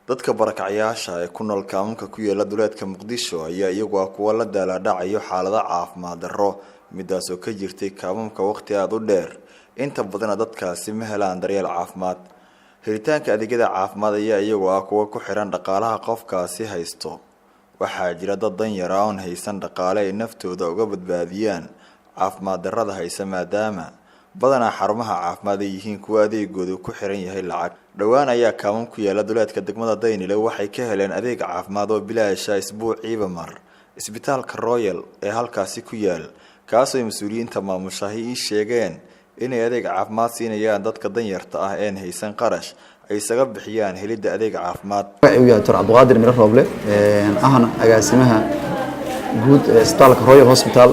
dadka barakacyaasha ee ku nool kaamamka ku yaala duleedka Muqdisho ayaa iyagu kuwa la daaladhacayo xaalada caafimaad darro midaas oo ka jirtay kaamamka waqti aad u dheer inta badan dadkaasi ma helaan daryeel caafimaad helitaanka adeegyada caafimaad ayaa iyagu kuwa ku xiran dhaqaalaha qofkaasi haysto waxaa jira dad danyar ah oo haysan dhaqaale ay naftooda uga badbaadiyaan caafimaad darrada haysa maadaama badana xarumaha caafimaad ay yihiin kuwa adeegoodu ku xiran yahay lacag dhawaan ayaa kaamam ku yaala duleedka degmada Daynile waxay ka heleen adeeg caafimaad oo bilaash ah isbuuciiba mar isbitaalka Royal ee halkaasi ku yaal kaasoo mas'uuliyiinta maamushaha ay sheegeen inay adeeg caafimaad siinayaan dadka danyarta ah ee haysan qarash ay isaga bixiyaan helida adeeg caafimaad Dr. Abdulqaadir Miro Roble ahna agaasimaha guud ee isbitaalka Royal Hospital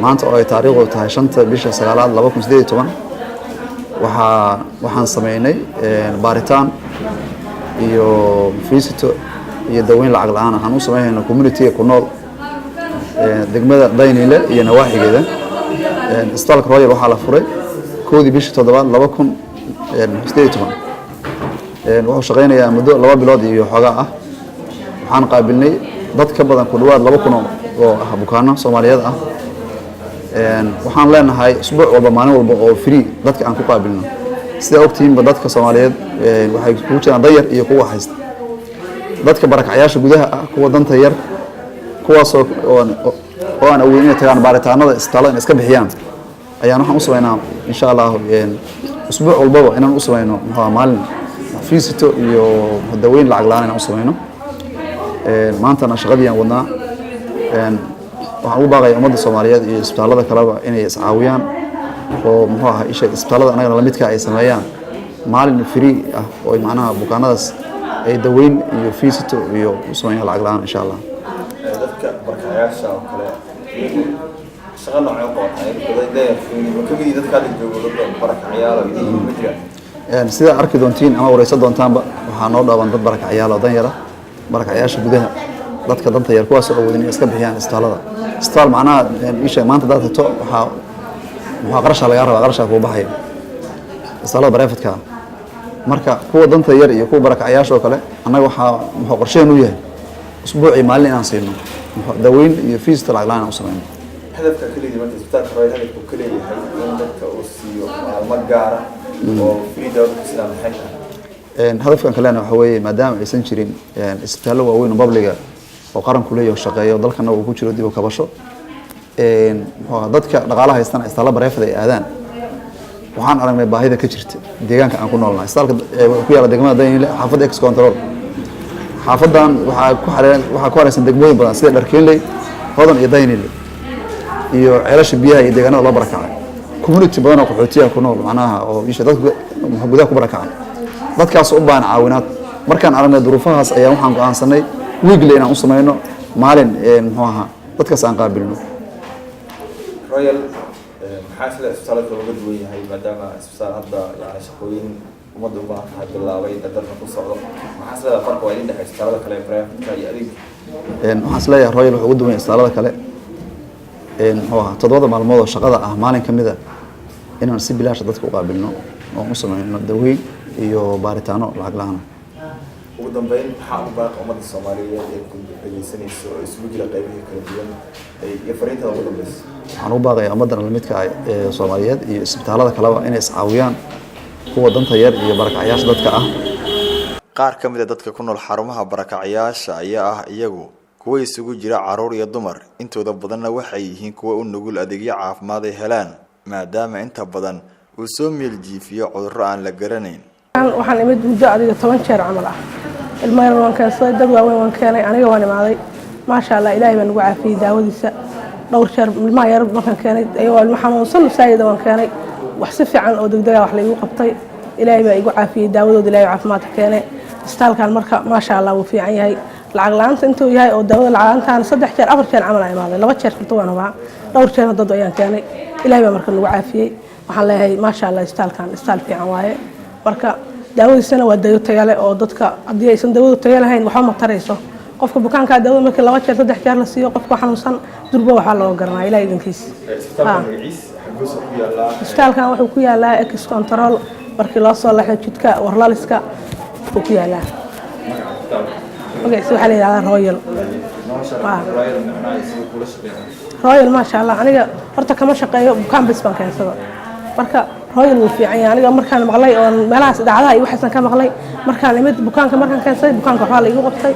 maanta oo ay taariikhdu tahay 5 bisha 9 2018 waxaan sameeynay baaritaan iyo fiisito iyo daweyn lacag la'aan ah u sameeyay community ku nool degmada Daynile iyo nawaaxigeeda isbitaalka Royal waxa la furay 1 bisha 7 2018 wuxuu shaqeynayaa muddo 2 bilood iyo xogaa ah waxaan qaabilnay dad ka badan ku dhawaad 2,000 oo bukaano Soomaaliyeed ah waxaan leenahay usbuuc walba maalin walba oo free dadka aan ku qaabilno sida ogtiinba dadka Soomaaliyeed waxay ku jiraan danyar iyo kuwa haysta dadka barakacyaasha gudaha ah kuwa danta yar kuwaas oo aan awoodin inay tagaan baaritaanada isbitaalada iska bixiyaan ayaan waxaan u sameeynaa insha Allah usbuuc walba inaan u sameyno maalin fiisito iyo daweyn lacag la'aan inaan u sameyno maantana shaqadii aan wadnaa waxaan u baaqay ummadda Soomaaliyeed iyo isbitaalada kaleba inay iscaawiyaan oo isbitaalada anaga la midka ay sameeyaan maalin free ah oo macnaha bukaanadaas ay daweyn iyo fiisito iyo u sameeyaan lacag la'aan insha Allah dadka barakacyaasha oo kale shaqo noocan oo qabtay kamid dadka jooga dadka barakacyaal oo ma jiraan sida arki doontiin ama wareysan doontaanba waxaa noo dhaawan dad barakacyaal oo danyar ah barakacyaasha gudaha dadka danta yar kuwaas oo awoodin iska bixiyaan isbitaalada isbitaal macnaha isha maanta dadka waxa qarash laga rabaa qarash ku baxay isbitaalada barefadka marka kuwa danta yar iyo kuwa barakacyaasha oo kale anaga waxa qorsheenu yahay usbuuci maalin aan siino daweyn iyo fiisito lacag la'aan u sameeyno hadafka kaliya marka isbitaalka Royal hadafku kaliya yahay in dadka uu siiyo maalmo gaar ah oo free dawlad sida maxay hadafkan kalena waxa weeye maadaama aysan jirin isbitaallo waaweyn oo public oo qaranku leeyahay shaqeeyo dalkana uu ku jiro dib u kabasho dadka dhaqaalaha haystaan isbitaalada bareefada ay aadaan waxaan aragnay baahida ka jirta deegaanka aan ku noolnahay isbitaalka ku yaala degmada Daynile xaafadda X Control xaafadan waxa ku haraysan degmooyin badan sida Dharkeenley Hodan iyo Daynile iyo ceelasha biyaha iyo deegaanada la barakacay community badan oo qaxootiga ku nool macnaha oo dadka gudaha ku barakacay dadkaas u baahan caawinaad markaan aragnay duruufahaas ayaa waxaan go'aansanay weekly inaan u sameeyno maalin dadkaas aan qaabilno Royal maxaa isbitaalka uga duwan yahay maadaama isbitaal hadda yani shaqooyin ummadda u baahan tahay bilaabay dadka ku socdo maxaa farqo ay indhahay isbitaalada kale private iyo adeeg waxaan isleeyahay Royal wuxuu uga duwan yahay isbitaalada kale toddoba maalmood oo shaqada ah maalin kamid ah inaan si bilaash dadka u qaabilno oo u sameeyno daweyn iyo baaritaano lacag la'aan ugu dambeyn waxa u baaqa ummadda Soomaaliyeed ee ku dhageysanayso oo isugu jira qaybaha kala duwan ee fariinta ugu dambaysa waxaan u baaqayaa ummadda la midka ah ee Soomaaliyeed iyo isbitaalada kaleba inay iscaawiyaan kuwa danta yar iyo barakacyaasha dadka ah qaar kamid ah dadka ku nool xarumaha barakacyaasha ayaa ah iyagu kuwa isugu jira caruur iyo dumar intooda badanna waxay yihiin kuwa u nugul adeegyo caafimaad ay helaan maadaama inta badan uu soo meel jiifiyo cudurro aan la garanayn waxaan imid muddo adiga 10 jeer camal ah ilmaha waan keenay dad waaweyn waan keenay aniga waan imaaday ma sha Allah ilaahay baan ugu caafiyay daawadiisa dhowr jeer ilmaha yar markaan keenay ayuu ilmaha xanuunsan saayida waan keenay wax si fiican oo degdeg ah wax la igu qabtay ilaahay baa igu caafiyay daawadooda ilaahay caafimaad keenay isbitaalkan marka ma sha Allah wuu fiican yahay lacag la'aanta intuu yahay oo daawada lacag la'aantaan 3 jeer 4 jeer camal ay imaaday 2 jeer inta waan hubaa dhowr jeer dad ayaan keenay ilaahay baa marka ugu caafiyay waxaan leeyahay ma sha Allah isbitaalkan isbitaal fiican waaye marka daawadiisana waa daawo tayo leh oo dadka hadii aysan daawadu tayo lahayn waxa ma tarayso qofka bukaanka daawada markii 2 jeer 3 jeer la siiyo qofka xanuunsan durba waxa loo garanaa ilaahay idinkiis isbitaalkan wuxuu ku yaalaa X Control markii loo soo laxay jidka warlaaliska ku yaalaa magaciisa waxaa la yidhahdaa royal royal maasha allah aniga horta kama shaqeeyo bukaan bis baan keensada marka royal wuu fiican yahay aniga markaan maqlay oo meelahaas idaacadaha iyo waxaasan ka maqlay markaan imid bukaanka markaan keensaday bukaanka waxaa la igu qabtay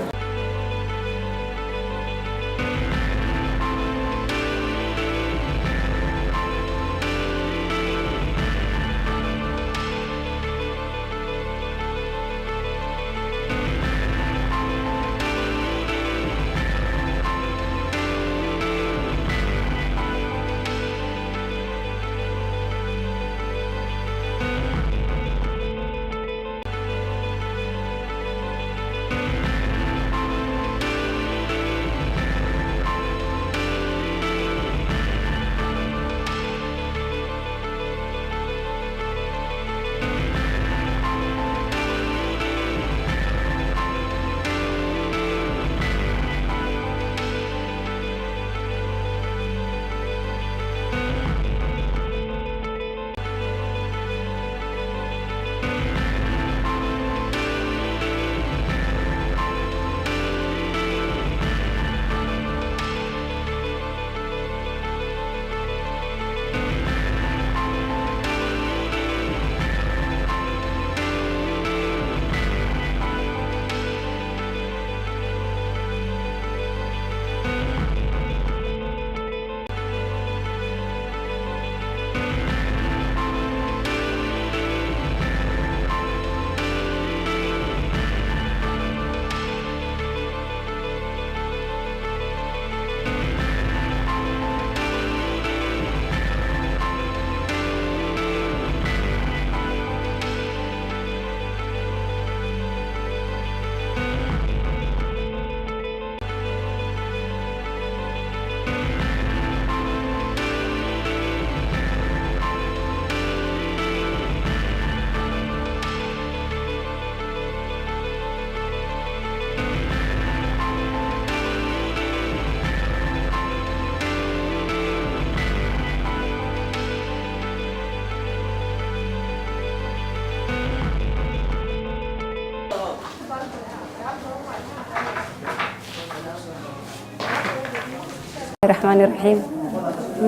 الرحمن الرحيم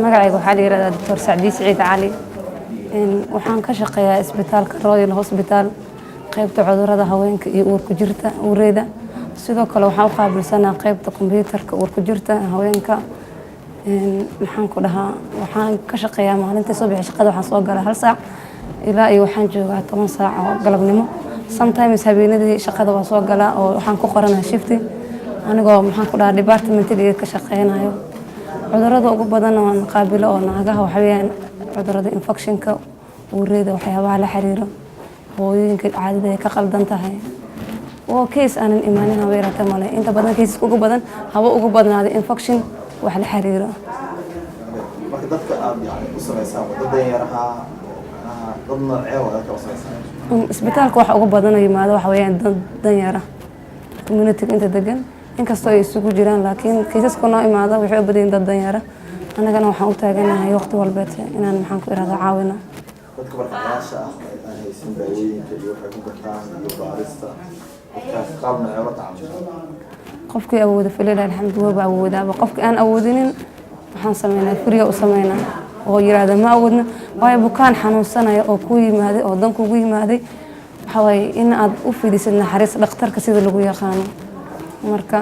magacayga waxaa la yiraahdaa Dr. Sacdi Saciid Cali waxaan ka shaqeeyaa isbitaalka Royal Hospital qaybta cudurrada haweenka iyo uurka jirta uureyda sidoo kale waxaan u qaabilsanaa qaybta kombiyuutarka uurka jirta haweenka maxaan ku dhahaa waxaan ka shaqeeyaa maalintii subax shaqada waxaan soo galaa 1 saac ilaa iyo waxaan joogaa 10 saac oo galabnimo sometimes habeenadii shaqada waan soo galaa oo waxaan ku qoranayaa shifti anigoo maxaan ku dhahaa departmentiga ka shaqeynayo cudurrada ugu badan oo qaabilo oo naagaha waxa weeyaan cudurrada infectionka uureyda waxyaabaha la xiriiro hooyooyinka caadada ay ka qaldan tahay oo case aanan imaanin haweerata male inta badan case ugu badan haba ugu badnaada infection wax la xiriiro marka dadka aad u sameysaan wadada yaraha dad noocee wada ka sameysaan isbitaalka waxa ugu badan yimaado waxa weeyaan dad danyara community inta degan inkastoo ay isugu jiraan laakiin kiisaska noo imaada waxay u badan dad danyara anagana waxaan u taaganahay waqti walba inaan maxaan ku iraahdaa caawino dadka barakaasha ah aan haysan daawooyinka iyo waxay ku gataan iyo baarista dadkaas qaabna ay la tacaamulaa qofkii awooda filaha alxamdulilah waa awoodaa qofkii aan awoodinin waxaan sameynaa furiya u sameynaa oo yiraahdo ma awoodna waayo bukaan xanuunsanaya oo ku yimaaday oo dan kugu yimaaday waxa waaye in aad u fidisid naxariis dhakhtarka sida lagu yaqaano marka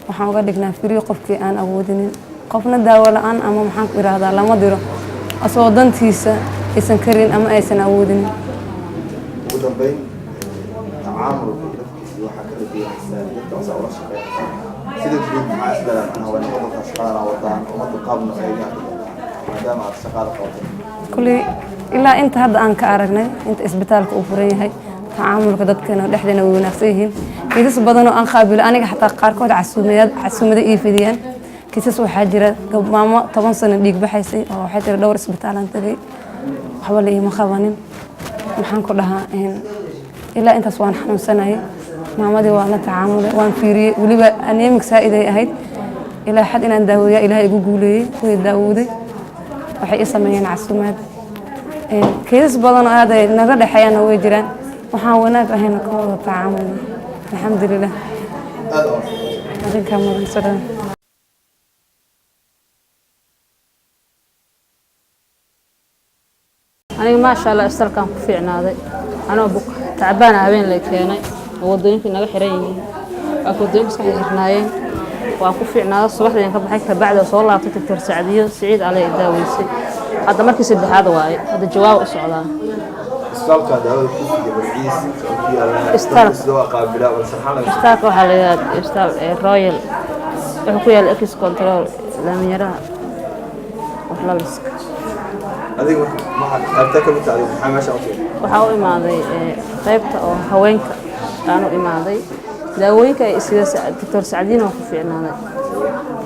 waxaan uga dhignaa furiya qofkii aan awoodinin qofna daawo la'aan ama maxaan ku iraahdaa lama diro asoo dantiisa aysan karin ama aysan awoodinin ugu dambeyn tacaamulka dadkiisa waxa ka dhigaysa dadka soo wada shaqeeya sida guud maxaa isleedahay ana waa nimanka shaqada wadaan umada qaabna ay maadaama aad shaqada qabato kulli ilaa inta hadda aan ka aragnay inta isbitaalka uu furan yahay tacaamulka dadkana dhexdeena way wanaagsan yihiin kiisas badan oo aan qaabilo aniga xataa qaarkood casuumada ii fidiyaan kiisas waxaa jira maamo 10 sano dhiig baxaysay oo waxay tiri dhowr isbitaalaan tagay waxba la iima qabanin maxaan ku dhahaa ilaa intaas waan xanuunsanayay maamadii waan la tacaamulay waan fiiriyey weliba anemic saa'iday ahayd ilaa xad inaan daaweeya ilaahay igu guuleeyey way daawooday waxay i sameeyeen casuumaad kiisas badan oo aad naga dhexeeyana way jiraan waxaan wanaag ahayna ka wada tacaamulay alxamdulilah arrinkaa mudansadaan aniga maasha Allah istalkan ku fiicnaaday anoo buk tacbaan habeen la keenay wadooyinka naga xiran yihiin wadooyinka iska xirnaayeen waan ku fiicnaaday subaxdii ka baxay ka bacda soo laabtay Dr. Saacdiyo Saciid Ali daaweysay hadda markii saddexaad waaye hadda jawaab u socdaa isbitaalka daawada ku fiican ciis oo yaala soo qaabila wal saxala isbitaalka waxa la yiraahdaa isbitaal Royal wuxuu ku yaal X Control Laamiyaraha waxlaaliska adiga ma qabta ka mid tahay maxaa waxa uu imaaday qaybta oo haweenka aanu imaaday daawooyinka ay sida Dr. Saacdiin oo ku fiicnaaday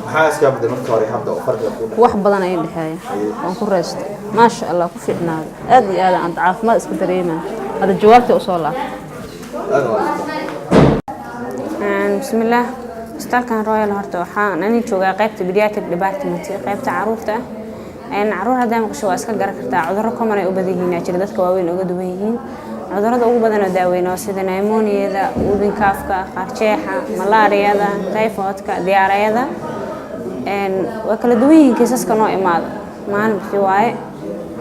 maxaa iska badan markii hore hadda oo farqi ku wax badan ay dhexeeyaan waan ku reesto maasha Allah ku fiicnaaday aad iyo aad aan caafimaad iska dareemaa hada jawaabta u soo bismillah isbitaalkan Royal horta waxaan ani joogaa qaybta pediatric department qaybta caruurta caruur hadda ma qasho iska garan kartaa cudurro common ay u badan yihiin jira dadka waaweyn uga duwan yihiin cudurrada ugu badan oo daaweynaa sida pneumonia-da whooping cough-ka qarjeexa malaariyada typhoid-ka diyaariyada waa kala duwan yihiin kiisaska noo imaado maalintii waaye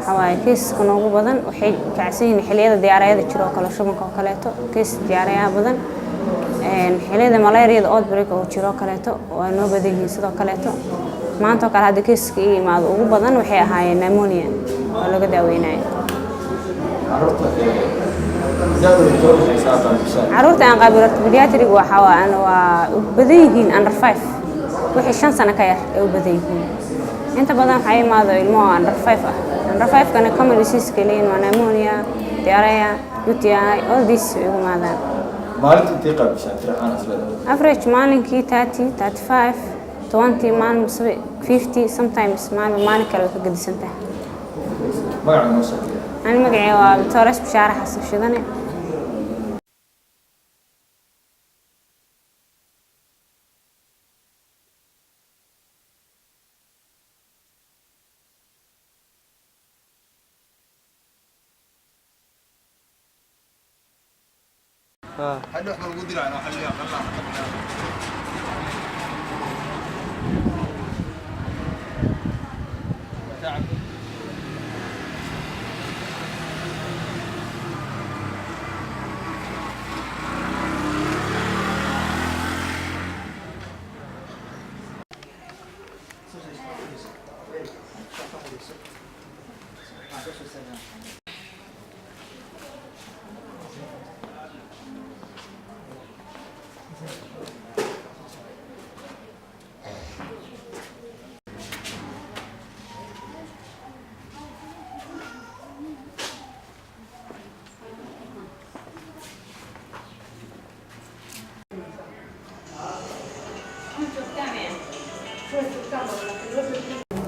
xawaaye kiisaska noogu badan waxay kacsan yihiin xilliyada diyaariyada jiro kala shubanka oo kaleeto kiis diyaariyaha badan xilliyada malaariyada outbreak oo jiro kaleeto waa noo badan yihiin sidoo kaleeto maanta kale hadda kiiska imaado ugu badan waxay ahaayeen pneumonia oo laga daaweynaayo caruurta aan qaabilay pediatric waxa waa u badan yihiin under 5 wixii 5 sano ka yar ay u badan yihiin inta badan waxa imaado ilmo under 5 ah under 5 kana common disease kaliya pneumonia diarrhea UTI all these imaadaan maalintii qaabisha tiraan aslada average maalinkii 30 35 20 maalin 50 sometimes maalin kale ka gadisantaa magaca noo soo أنا مقعي وتورس بشارع حسن شذني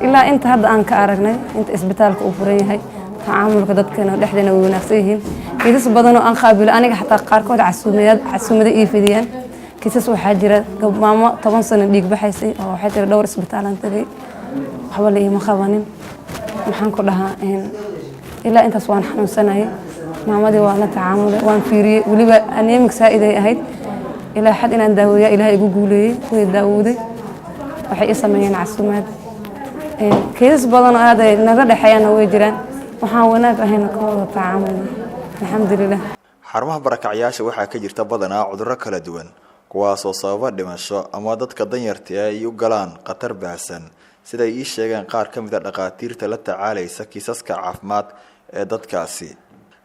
ilaa inta hadda aan ka aragnay inta isbitaalka uu furan yahay tacaamulka dadkana dhexdeena way wanaagsan yihiin kiisas badan oo aan qaabilo aniga xataa qaarkood casuumada ii fidiyaan kiisas waxaa jira maamo 10 sano dhiig baxaysay oo waxay tiri dhowr isbitaal aan tagay waxba la iima qabanin maxaan ku dhahaa ilaa intaas waan xanuunsanayay maamadii waa la tacaamulay waan fiiriyay weliba anemic saa'iday ahayd ilaa xad inaan daaweeyaa ilaahay igu guuleeyay way daawooday waxay ii sameeyeen casuumad kiisas badan oo aad ay naga dhaxayaan way jiraan waxaan wanaag ahayn ka wada tacaamulay alxamdulillah xarumaha barakacyaasha waxaa ka jirta badanaa cudurro kala duwan kuwaas oo sababa dhimasho ama dadka danyarta ay u galaan khatar baahsan sida ay ii sheegeen qaar ka mid ah dhaqaatiirta la tacaalaysa kiisaska caafimaad ee dadkaasi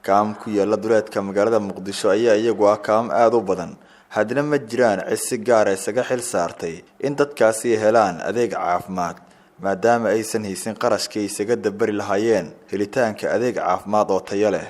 kaam ku yaala duleedka magaalada Muqdisho ayaa iyagu ah kaam aad u badan haddana ma jiraan cid si gaar ah isaga xil saartay in dadkaasi helaan adeeg caafimaad maadaama aysan haysan qarashkii isaga dabari lahaayeen helitaanka adeeg caafimaad oo tayo leh